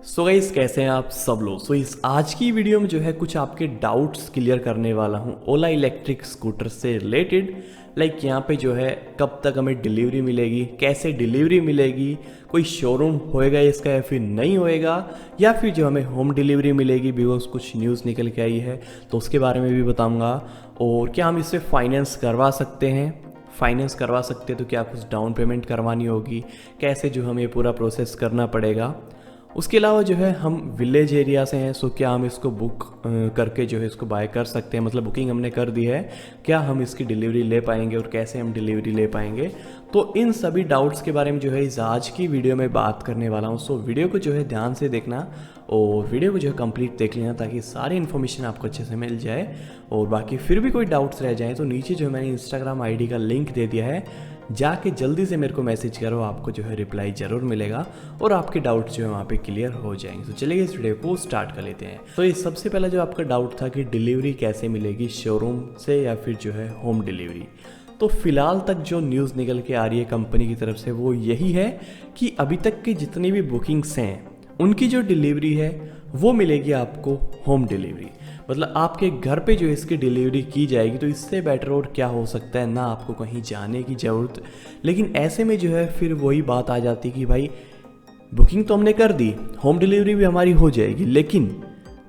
So guys, कैसे हैं आप सब लोग। इस आज की वीडियो में जो है कुछ आपके डाउट्स क्लियर करने वाला हूं ओला इलेक्ट्रिक स्कूटर से रिलेटेड। लाइक यहाँ पे जो है कब तक हमें डिलीवरी मिलेगी, कैसे डिलीवरी मिलेगी, कोई शोरूम होएगा इसका या फिर नहीं होएगा, या फिर जो हमें होम डिलीवरी मिलेगी बिकॉज कुछ न्यूज़ निकल के आई है तो उसके बारे में भी बताऊँगा। और क्या हम इससे फाइनेंस करवा सकते हैं, फाइनेंस करवा सकते हैं तो क्या कुछ डाउन पेमेंट करवानी होगी, कैसे जो हमें पूरा प्रोसेस करना पड़ेगा। उसके अलावा जो है हम विलेज एरिया से हैं, सो क्या हम इसको बुक करके जो है इसको बाय कर सकते हैं, मतलब बुकिंग हमने कर दी है, क्या हम इसकी डिलीवरी ले पाएंगे और कैसे हम डिलीवरी ले पाएंगे। तो इन सभी डाउट्स के बारे में जो है इस आज की वीडियो में बात करने वाला हूँ। सो वीडियो को जो है ध्यान से देखना और वीडियो को जो है कंप्लीट देख लेना ताकि सारी इन्फॉर्मेशन आपको अच्छे से मिल जाए। और बाकी फिर भी कोई डाउट्स रह जाए तो नीचे जो मैंने इंस्टाग्राम आईडी का लिंक दे दिया है, जाके जल्दी से मेरे को मैसेज करो, आपको जो है रिप्लाई ज़रूर मिलेगा और आपके डाउट जो है वहाँ पे क्लियर हो जाएंगे। तो चलिए इस वीडियो को स्टार्ट कर लेते हैं। तो ये सबसे पहला जो आपका डाउट था कि डिलीवरी कैसे मिलेगी, शोरूम से या फिर जो है होम डिलीवरी। तो फिलहाल तक जो न्यूज़ निकल के आ रही है कंपनी की तरफ से वो यही है कि अभी तक की जितनी भी बुकिंग्स हैं उनकी जो डिलीवरी है वो मिलेगी आपको होम डिलीवरी, मतलब आपके घर पे जो इसकी डिलीवरी की जाएगी। तो इससे बेटर और क्या हो सकता है, ना आपको कहीं जाने की ज़रूरत। लेकिन ऐसे में जो है फिर वही बात आ जाती कि भाई बुकिंग तो हमने कर दी, होम डिलीवरी भी हमारी हो जाएगी, लेकिन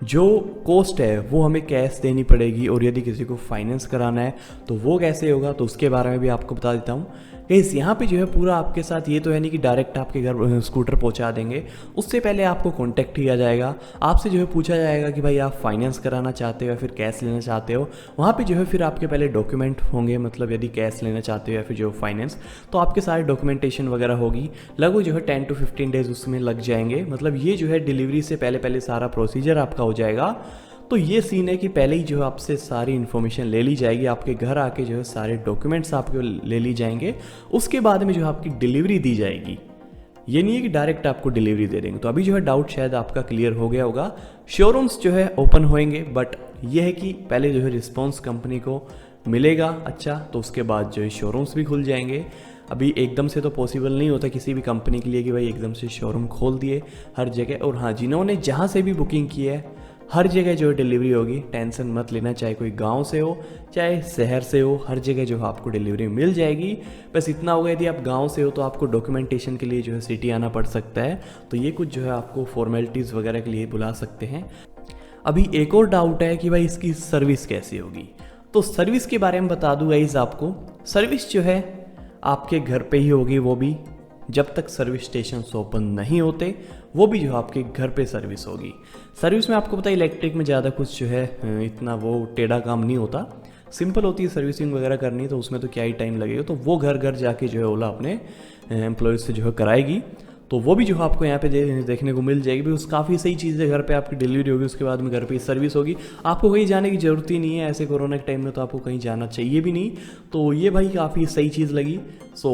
जो कॉस्ट है वो हमें कैश देनी पड़ेगी और यदि किसी को फाइनेंस कराना है तो वो कैसे होगा, तो उसके बारे में भी आपको बता देता हूँ। गाइस यहाँ पे जो है पूरा आपके साथ ये तो है नहीं कि डायरेक्ट आपके घर स्कूटर पहुँचा देंगे, उससे पहले आपको कांटेक्ट किया जाएगा, आपसे जो है पूछा जाएगा कि भाई आप फाइनेंस कराना चाहते हो या फिर कैश लेना चाहते हो। वहाँ पे जो है फिर आपके पहले डॉक्यूमेंट होंगे, मतलब यदि कैश लेना चाहते हो या फिर जो फाइनेंस, तो आपके सारे डॉक्यूमेंटेशन वगैरह होगी। लगभग जो है 10 to 15 डेज उसमें लग जाएंगे, मतलब ये जो है डिलीवरी से पहले पहले सारा प्रोसीजर आपका हो जाएगा। तो ये सीन है कि पहले ही जो है आपसे सारी इन्फॉर्मेशन ले ली जाएगी, आपके घर आके जो है सारे डॉक्यूमेंट्स आपके ले ली जाएंगे, उसके बाद में जो है आपकी डिलीवरी दी जाएगी। ये नहीं है कि डायरेक्ट आपको डिलीवरी दे देंगे। तो अभी जो है डाउट शायद आपका क्लियर हो गया होगा। शोरूम्स जो है ओपन होंगे, बट ये है कि पहले जो है रिस्पॉन्स कंपनी को मिलेगा अच्छा, तो उसके बाद जो है शोरूम्स भी खुल जाएंगे। अभी एकदम से तो पॉसिबल नहीं होता किसी भी कंपनी के लिए कि भाई एकदम से शोरूम खोल दिए हर जगह। और हाँ, जिन्होंने जहाँ से भी बुकिंग की है हर जगह जो डिलीवरी होगी, टेंशन मत लेना, चाहे कोई गांव से हो चाहे शहर से हो, हर जगह जो है आपको डिलीवरी मिल जाएगी। बस इतना होगा, यदि आप गांव से हो तो आपको डॉक्यूमेंटेशन के लिए जो है सिटी आना पड़ सकता है, तो ये कुछ जो है आपको फॉर्मेलिटीज़ वगैरह के लिए बुला सकते हैं। अभी एक और डाउट है कि भाई इसकी सर्विस कैसी होगी। तो सर्विस के बारे में बता दूँ गाइस आपको, सर्विस जो है आपके घर पे ही होगी, वो भी जब तक सर्विस स्टेशन ओपन नहीं होते, वो भी जो है आपके घर पे सर्विस होगी। सर्विस में आपको पता है इलेक्ट्रिक में ज़्यादा कुछ जो है इतना वो टेढ़ा काम नहीं होता, सिंपल होती है। सर्विसिंग वगैरह करनी है तो उसमें तो क्या ही टाइम लगेगा, तो वो घर घर जाके जो है ओला अपने एम्प्लॉयज़ से जो है कराएगी। तो वो भी जो है आपको यहाँ पे देखने को मिल जाएगी। बिकॉज काफ़ी सही चीज़ है, घर पे आपकी डिलीवरी होगी, उसके बाद में घर पे सर्विस होगी, आपको कहीं जाने की ज़रूरत ही नहीं है। ऐसे कोरोना के टाइम में तो आपको कहीं जाना चाहिए भी नहीं, तो ये भाई काफ़ी सही चीज़ लगी। सो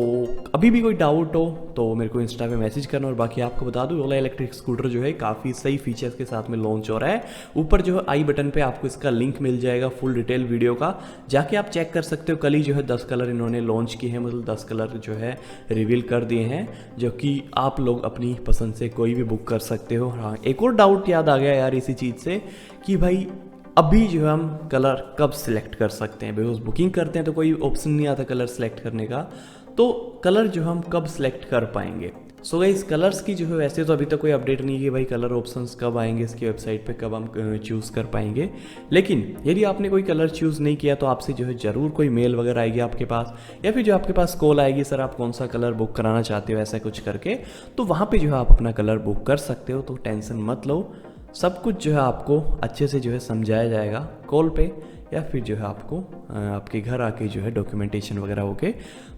अभी भी कोई डाउट हो तो मेरे को इंस्टा पे मैसेज करना। और बाकी आपको बता दूँ ओला इलेक्ट्रिक स्कूटर जो है काफ़ी सही फीचर्स के साथ में लॉन्च हो रहा है। ऊपर जो है आई बटन पे आपको इसका लिंक मिल जाएगा फुल डिटेल वीडियो का, जाके आप चेक कर सकते हो। कल ही जो है 10 कलर इन्होंने लॉन्च किए हैं, मतलब 10 कलर जो है रिवील कर दिए हैं, जो कि आप लोग अपनी पसंद से कोई भी बुक कर सकते हो। हाँ, एक और डाउट याद आ गया यार इसी चीज़ से कि भाई अभी जो है हम कलर कब सिलेक्ट कर सकते हैं। बिकॉज बुकिंग करते हैं तो कोई ऑप्शन नहीं आता कलर सेलेक्ट करने का, तो कलर जो हम कब सिलेक्ट कर पाएंगे। सो गाइस, कलर्स की जो है वैसे तो अभी तक कोई अपडेट नहीं है कि भाई कलर ऑप्शंस कब आएंगे इसकी वेबसाइट पे, कब हम चूज़ कर पाएंगे। लेकिन यदि आपने कोई कलर चूज़ नहीं किया तो आपसे जो है ज़रूर कोई मेल वगैरह आएगी आपके पास, या फिर जो आपके पास कॉल आएगी, सर आप कौन सा कलर बुक कराना चाहते हो, ऐसा कुछ करके। तो वहाँ पर जो है आप अपना कलर बुक कर सकते हो, तो टेंशन मत लो, सब कुछ जो है आपको अच्छे से जो है समझाया जाएगा कॉल पे, या फिर जो है आपको आपके घर आके जो है डॉक्यूमेंटेशन वगैरह होके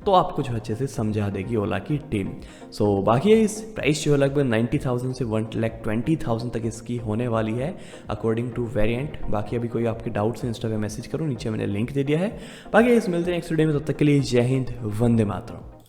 तो आपको जो अच्छे से समझा देगी ओला की टीम। सो बाकी इस प्राइस जो है लगभग 90,000 से 1,20,000 तक इसकी होने वाली है अकॉर्डिंग टू वेरिएंट। बाकी अभी कोई आपके डाउट्स हैं इंस्टा पे मैसेज करो, नीचे मैंने लिंक दे दिया है। बाकी इस मिलते हैं नेक्स्ट वीडियो में, तब तक के लिए जय हिंद, वंदे मातरम।